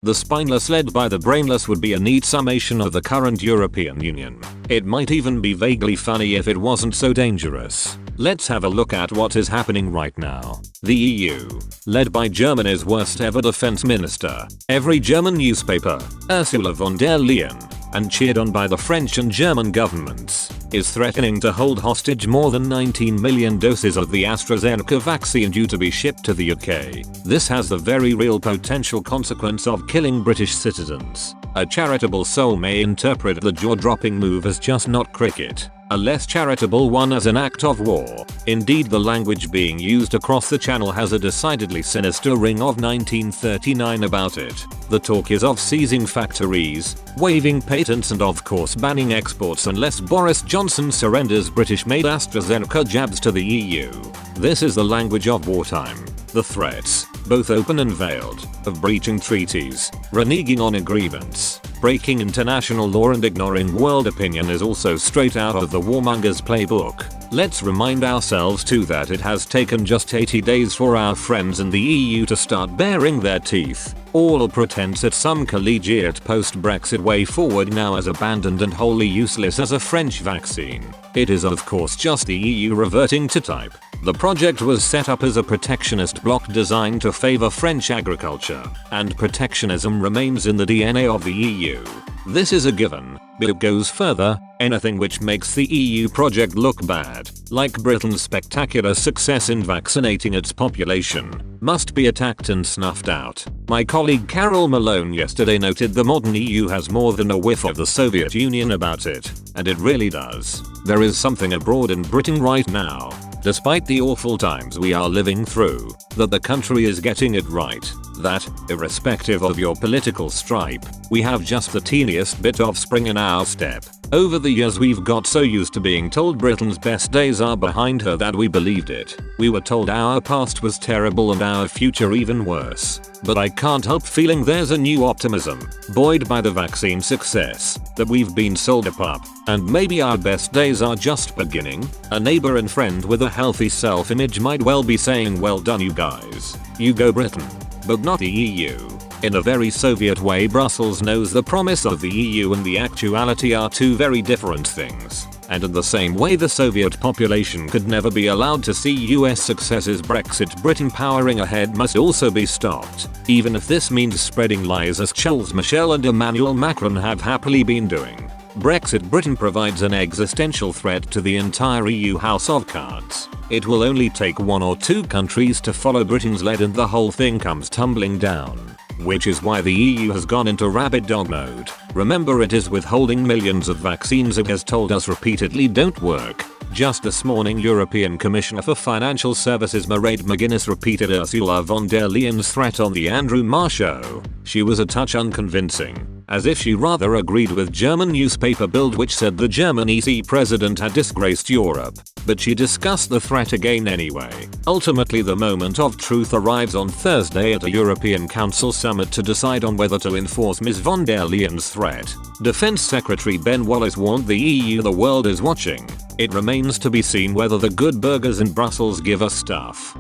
The spineless led by the brainless would be a neat summation of the current European Union. It might even be vaguely funny if it wasn't so dangerous. Let's have a look at what is happening right now. The EU, led by Germany's worst ever defense minister, every German newspaper, Ursula von der Leyen, and cheered on by the French and German governments, is threatening to hold hostage more than 19 million doses of the AstraZeneca vaccine due to be shipped to the UK. This has the very real potential consequence of killing British citizens. A charitable soul may interpret the jaw-dropping move as just not cricket, a less charitable one as an act of war. Indeed, the language being used across the channel has a decidedly sinister ring of 1939 about it. The talk is of seizing factories, waiving patents, and of course banning exports unless Boris Johnson surrenders British-made AstraZeneca jabs to the EU. This is the language of wartime. The threats, both open and veiled, of breaching treaties, reneging on agreements, breaking international law and ignoring world opinion is also straight out of the warmongers' playbook. Let's remind ourselves too that it has taken just 80 days for our friends in the EU to start baring their teeth. All a pretense at some collegiate post-Brexit way forward now as abandoned and wholly useless as a French vaccine. It is of course just the EU reverting to type. The project was set up as a protectionist bloc designed to favor French agriculture, and protectionism remains in the DNA of the EU. This is a given, but it goes further. Anything which makes the EU project look bad, like Britain's spectacular success in vaccinating its population, must be attacked and snuffed out. My colleague Carol Malone yesterday noted the modern EU has more than a whiff of the Soviet Union about it, and it really does. There is something abroad in Britain right now, despite the awful times we are living through, that the country is getting it right, that, irrespective of your political stripe, we have just the teeniest bit of spring in our step. Over the years we've got so used to being told Britain's best days are behind her that we believed it. We were told our past was terrible and our future even worse. But I can't help feeling there's a new optimism, buoyed by the vaccine success, that we've been sold up, and maybe our best days are just beginning. A neighbor and friend with a healthy self-image might well be saying, well done you guys. You go Britain. But not the EU. In a very Soviet way, Brussels knows the promise of the EU and the actuality are two very different things. And in the same way the Soviet population could never be allowed to see US successes, Brexit Britain powering ahead must also be stopped, even if this means spreading lies as Charles Michel and Emmanuel Macron have happily been doing. Brexit Britain provides an existential threat to the entire EU house of cards. It will only take one or two countries to follow Britain's lead and the whole thing comes tumbling down. Which is why the EU has gone into rabid dog mode. Remember, it is withholding millions of vaccines it has told us repeatedly don't work. Just this morning, European Commissioner for Financial Services Mairead McGuinness repeated Ursula von der Leyen's threat on the Andrew Marr show. She was a touch unconvincing, as if she rather agreed with German newspaper Bild, which said the German EC president had disgraced Europe. But she discussed the threat again anyway. Ultimately, the moment of truth arrives on Thursday at a European Council summit to decide on whether to enforce Ms von der Leyen's threat. Defense Secretary Ben Wallace warned the EU the world is watching. It remains to be seen whether the good burgers in Brussels give us stuff.